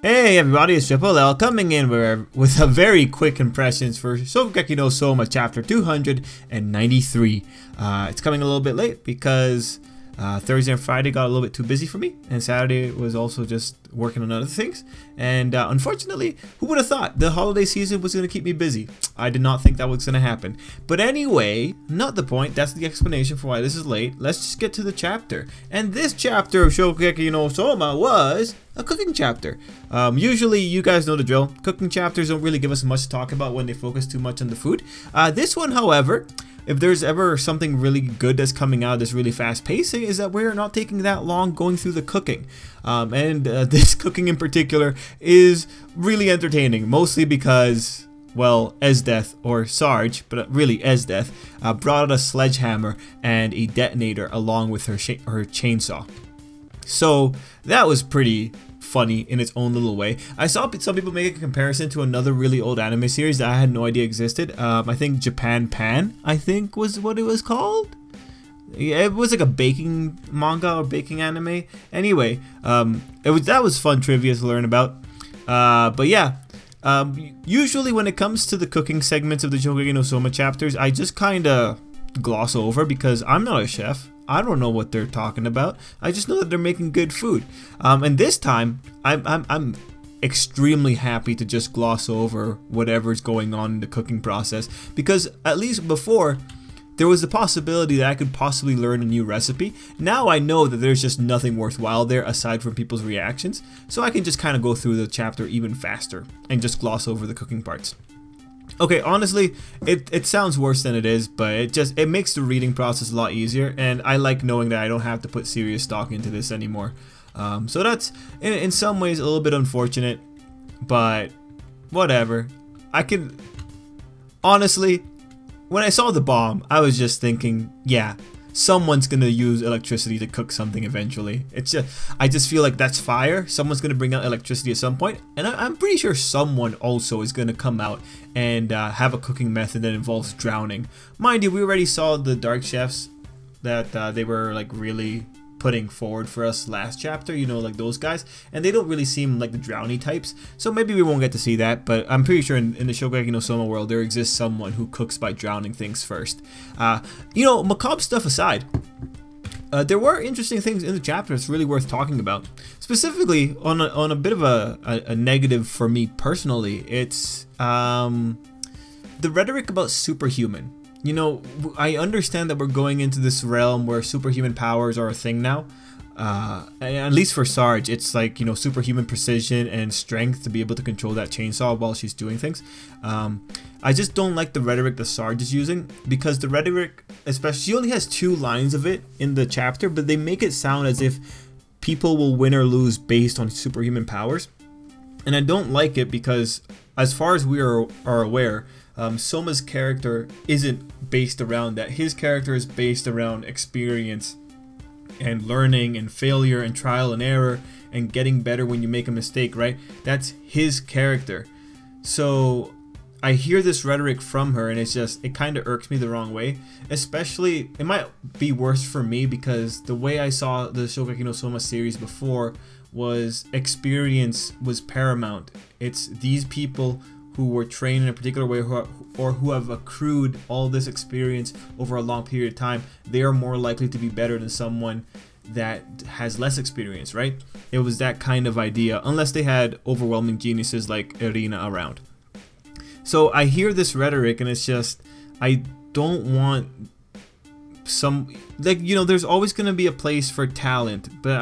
Hey everybody, it's Tripl-L coming in with a very quick impressions for Shokugeki no Soma chapter 293. It's coming a little bit late because Thursday and Friday got a little bit too busy for me, and Saturday was also just working on other things. And unfortunately, who would have thought the holiday season was going to keep me busy? I did not think that was going to happen. But anyway, not the point. That's the explanation for why this is late. Let's just get to the chapter. And this chapter of Shokugeki no Soma was a cooking chapter. Usually, you guys know the drill. Cooking chapters don't really give us much to talk about when they focus too much on the food. This one, however, if there's ever something really good that's coming out that's really fast pacing, is that we're not taking that long going through the cooking. This cooking in particular is really entertaining, mostly because, well, Esdeath, or Sarge, but really Esdeath, brought out a sledgehammer and a detonator along with her chainsaw. So that was pretty funny in its own little way. I saw some people make a comparison to another really old anime series that I had no idea existed. I think Japan Pan, I think was what it was called. Yeah, it was like a baking manga or baking anime. Anyway, that was fun trivia to learn about. But yeah, usually when it comes to the cooking segments of the Shokugeki no Soma chapters, I just kind of gloss over because I'm not a chef. I don't know what they're talking about. I just know that they're making good food. And this time, I'm extremely happy to just gloss over whatever's going on in the cooking process, because at least before, there was the possibility that I could possibly learn a new recipe. Now I know that there's just nothing worthwhile there aside from people's reactions, so I can just kind of go through the chapter even faster and just gloss over the cooking parts. Okay, honestly, it sounds worse than it is, but it makes the reading process a lot easier, and I like knowing that I don't have to put serious stock into this anymore. So that's in some ways a little bit unfortunate, but whatever. Honestly, when I saw the bomb, I was just thinking, yeah, someone's gonna use electricity to cook something eventually. I just feel like that's fire. Someone's gonna bring out electricity at some point, and I'm pretty sure someone also is gonna come out and have a cooking method that involves drowning. Mind you, we already saw the dark chefs that they were like really putting forward for us last chapter, you know, like those guys, and they don't really seem like the drowny types, so maybe we won't get to see that, but I'm pretty sure in the Shokugeki no Soma world there exists someone who cooks by drowning things first. You know, macabre stuff aside, there were interesting things in the chapter that's really worth talking about. Specifically, on a bit of a negative for me personally, it's the rhetoric about superhuman. You know, I understand that we're going into this realm where superhuman powers are a thing now. At least for Sarge, it's like, you know, superhuman precision and strength to be able to control that chainsaw while she's doing things. I just don't like the rhetoric that Sarge is using, because the rhetoric, especially, she only has 2 lines of it in the chapter, but they make it sound as if people will win or lose based on superhuman powers. And I don't like it because, as far as we are aware, Soma's character isn't based around that. His character is based around experience and learning and failure and trial and error and getting better when you make a mistake, right? That's his character. So I hear this rhetoric from her, and it kind of irks me the wrong way. Especially, it might be worse for me because the way I saw the Shokugeki no Soma series before was experience was paramount. It's these people who were trained in a particular way, or who have accrued all this experience over a long period of time, they are more likely to be better than someone that has less experience, right? It was that kind of idea, unless they had overwhelming geniuses like Irina around. So I hear this rhetoric, and it's just, I don't want like, you know, there's always going to be a place for talent, but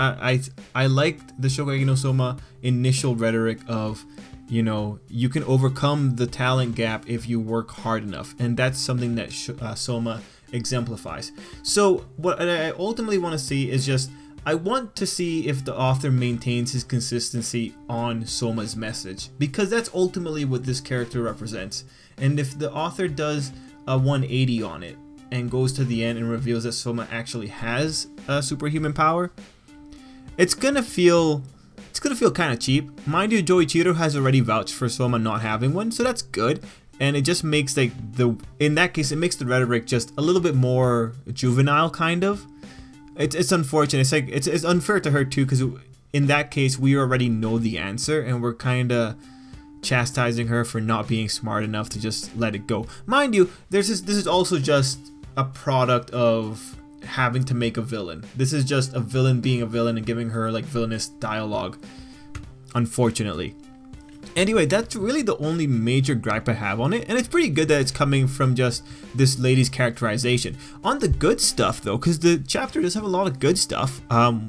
I liked the Shokugeki no Soma initial rhetoric of, you know, you can overcome the talent gap if you work hard enough, and that's something that Soma exemplifies. So what I ultimately want to see is just, I want to see if the author maintains his consistency on Soma's message, because that's ultimately what this character represents. And if the author does a 180 on it and goes to the end and reveals that Soma actually has a superhuman power, it's gonna feel kind of cheap. Mind you, Joichiro has already vouched for Soma not having one, so that's good. And it just makes like in that case, it makes the rhetoric just a little bit more juvenile, kind of. It's unfortunate. It's like it's unfair to her too, because in that case, we already know the answer, and we're kind of chastising her for not being smart enough to just let it go. Mind you, this is also just a product of having to make a villain. This is just a villain being a villain and giving her like villainous dialogue, unfortunately. Anyway, that's really the only major gripe I have on it, and it's pretty good that it's coming from just this lady's characterization. On the good stuff though, because the chapter does have a lot of good stuff,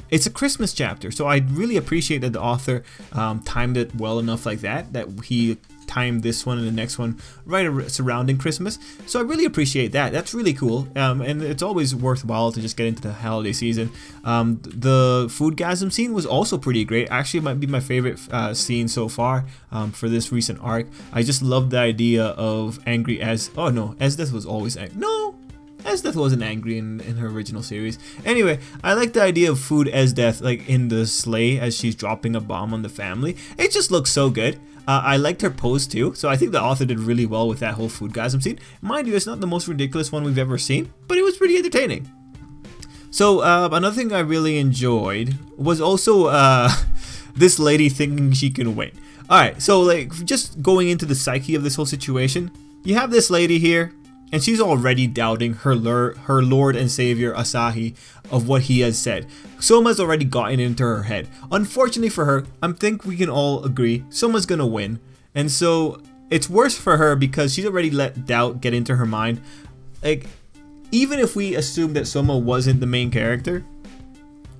it's a Christmas chapter, so I really appreciate that the author timed it well enough like that he timed this one and the next one right surrounding Christmas. So I really appreciate that. That's really cool, and it's always worthwhile to just get into the holiday season. The foodgasm scene was also pretty great. Actually, it might be my favorite scene so far for this recent arc. I just love the idea of angry as oh no, Esdeath was always angry. No, Esdeath wasn't angry in her original series. Anyway, I like the idea of food Esdeath like in the sleigh as she's dropping a bomb on the family. It just looks so good. I liked her pose too, so I think the author did really well with that whole foodgasm scene. Mind you, it's not the most ridiculous one we've ever seen, but it was pretty entertaining. So another thing I really enjoyed was also this lady thinking she can win. Alright, so like just going into the psyche of this whole situation, you have this lady here, and she's already doubting her Lord and Savior Asahi of what he has said. Soma's already gotten into her head. Unfortunately for her, I think we can all agree Soma's gonna win. And so it's worse for her because she's already let doubt get into her mind. Like, even if we assume that Soma wasn't the main character,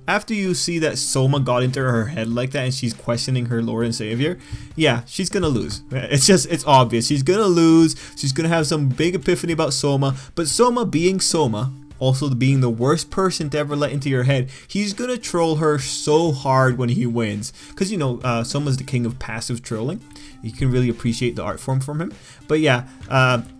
after you see that Soma got into her head like that and she's questioning her Lord and Savior, yeah, she's gonna lose. It's obvious. She's gonna lose. She's gonna have some big epiphany about Soma. But Soma being Soma, also being the worst person to ever let into your head, he's gonna troll her so hard when he wins. Because, you know, Soma's the king of passive trolling. You can really appreciate the art form from him. But yeah,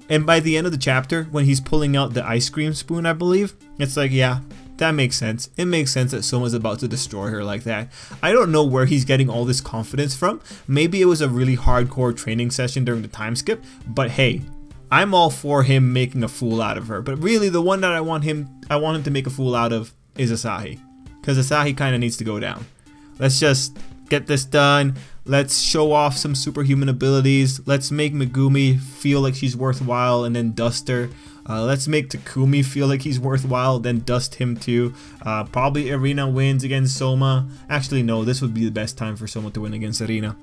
and by the end of the chapter, when he's pulling out the ice cream spoon, I believe, it's like, yeah, that makes sense. It makes sense that Soma's about to destroy her like that. I don't know where he's getting all this confidence from. Maybe it was a really hardcore training session during the time skip, but hey, I'm all for him making a fool out of her. But really, the one that I want him to make a fool out of is Asahi, because Asahi kind of needs to go down. Let's just get this done. Let's show off some superhuman abilities. Let's make Megumi feel like she's worthwhile and then dust her. Let's make Takumi feel like he's worthwhile, then dust him too. Probably Irina wins against Soma. Actually, no, this would be the best time for Soma to win against Irina.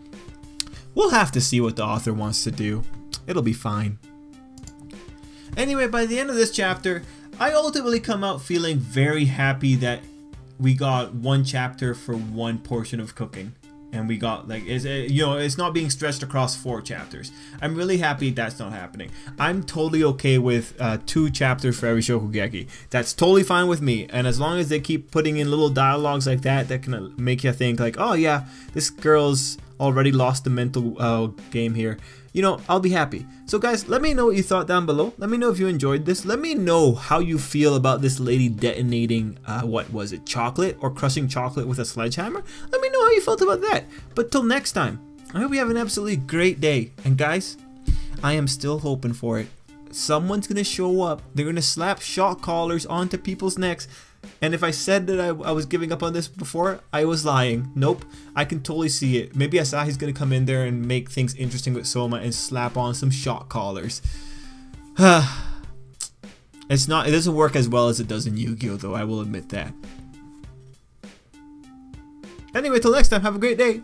We'll have to see what the author wants to do. It'll be fine. Anyway, by the end of this chapter, I ultimately come out feeling very happy that we got one chapter for one portion of cooking. And we got like, it's not being stretched across 4 chapters. I'm really happy that's not happening. I'm totally okay with 2 chapters for every Shokugeki. That's totally fine with me. And as long as they keep putting in little dialogues like that can make you think like, oh yeah, this girl's already lost the mental game here. You know, I'll be happy. So guys, let me know what you thought down below. Let me know if you enjoyed this. Let me know how you feel about this lady detonating, what was it, chocolate or crushing chocolate with a sledgehammer? Let me know how you felt about that. But till next time, I hope you have an absolutely great day. And guys, I am still hoping for it. Someone's gonna show up. They're gonna slap shock collars onto people's necks. And if I said that I was giving up on this before, I was lying. Nope, I can totally see it. Maybe Asahi's gonna come in there and make things interesting with Soma and slap on some shock collars. It doesn't work as well as it does in Yu-Gi-Oh though, I will admit that. Anyway, till next time, have a great day.